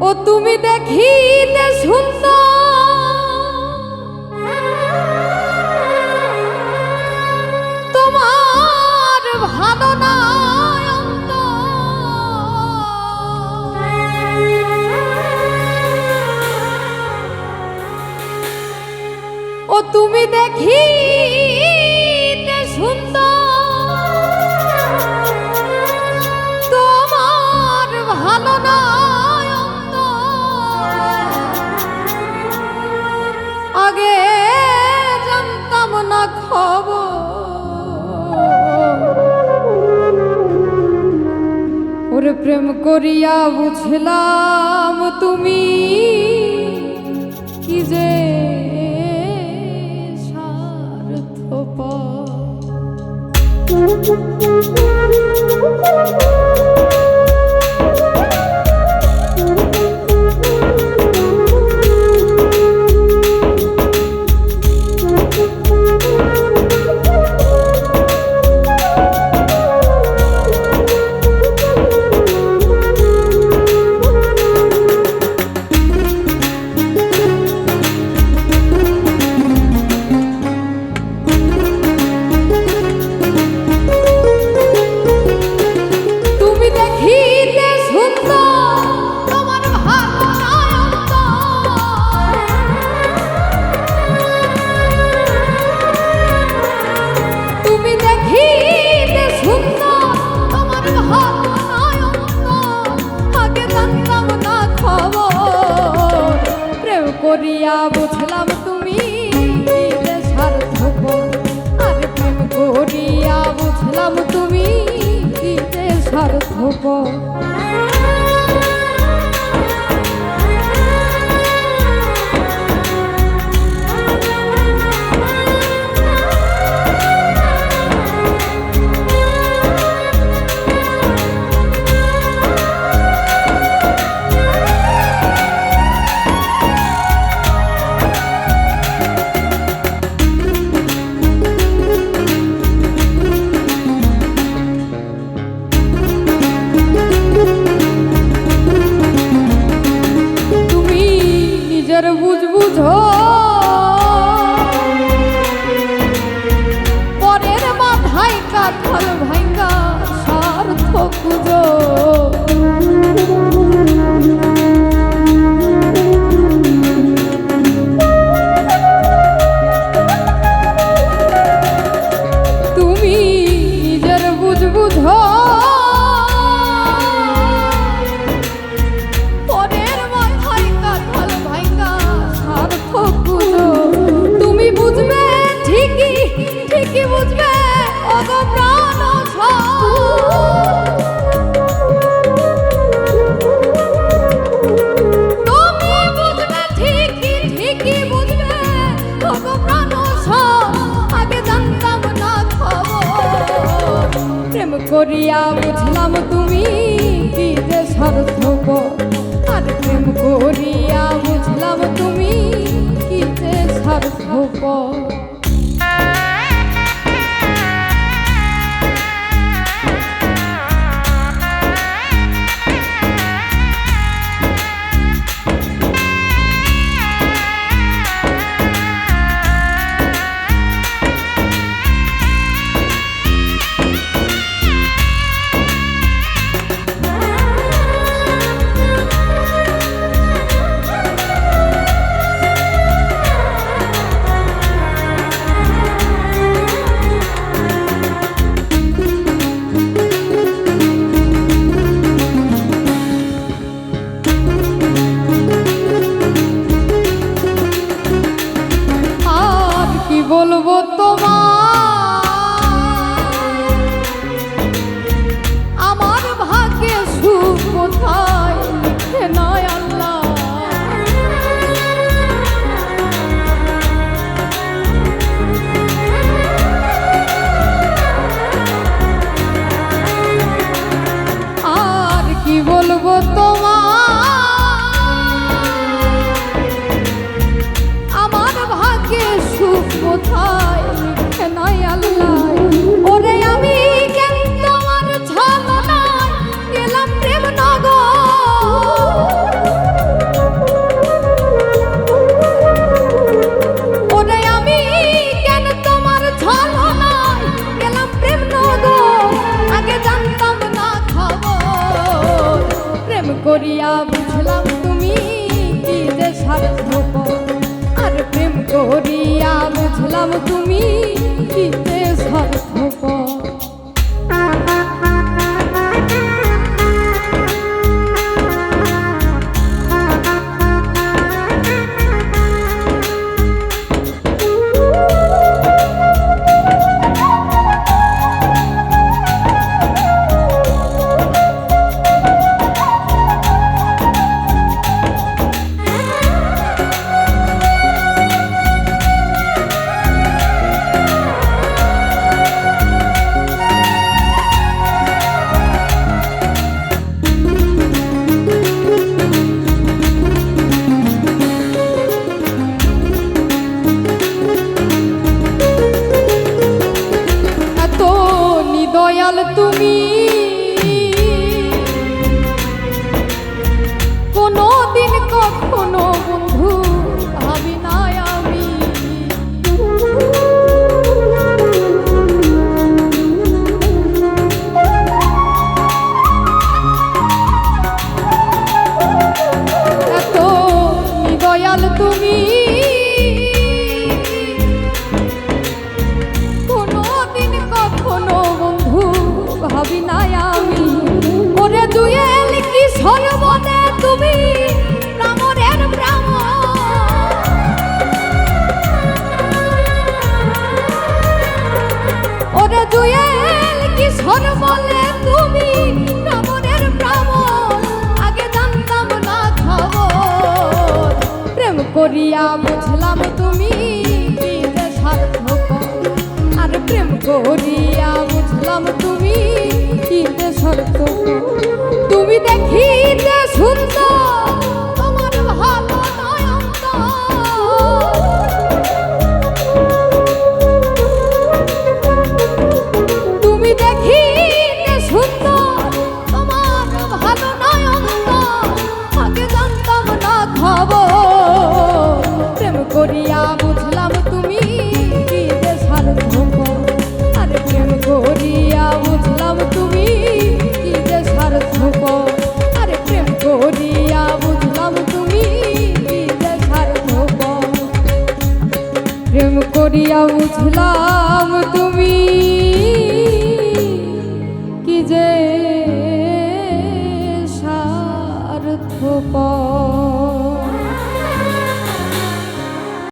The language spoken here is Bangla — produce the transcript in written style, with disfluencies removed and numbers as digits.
ও তুমি দেখিতে সুন্দর তোমার ভালো না ও তুমি দেখিতে সুন্দর তোমার ভালো না আগে জানতাম না খবর ওরে প্রেম করিয়া বুঝলাম তুমি কি যে করিয়া বুঝলাম তুমি স্বার্থপর আর প্রেম করিয়া বুঝলাম তুমি স্বার্থপর বুঝ বুঝো পরের মাথায় কাঁঠাল ভাঙ্গা স্বার্থ খুঁজো তুমি নিজের বুঝ বুঝো করিয়া বুঝলাম তুমি কি যে স্বার্থপর আর প্রেম করিয়া বুঝলাম তুমি কি যে স্বার্থপর বলবো তোমার আমার ভাগ্যে সুখ কোথায় লিখে নয় আল্লাহ আর কি বলবো তোমার আমার ভাগ্যে সুখ কোথায় লিখে নয় তুমি দিতে স্বার্থপর। দয়াল তুমি কোনদিন কখনো বন্ধু ভাবি নাই আমি। এত দয়াল তুমি কোনদিন কখনো ভাবি নাই আমি। ওরে দুয়েল কি সর্বনে তুমি রামরের ব্রাহ্মণ। ওরে দুয়েল কি সর্বনে তুমি রামরের ব্রাহ্মণ। আগে জানতাম না খবর, প্রেম করিয়া বুঝলাম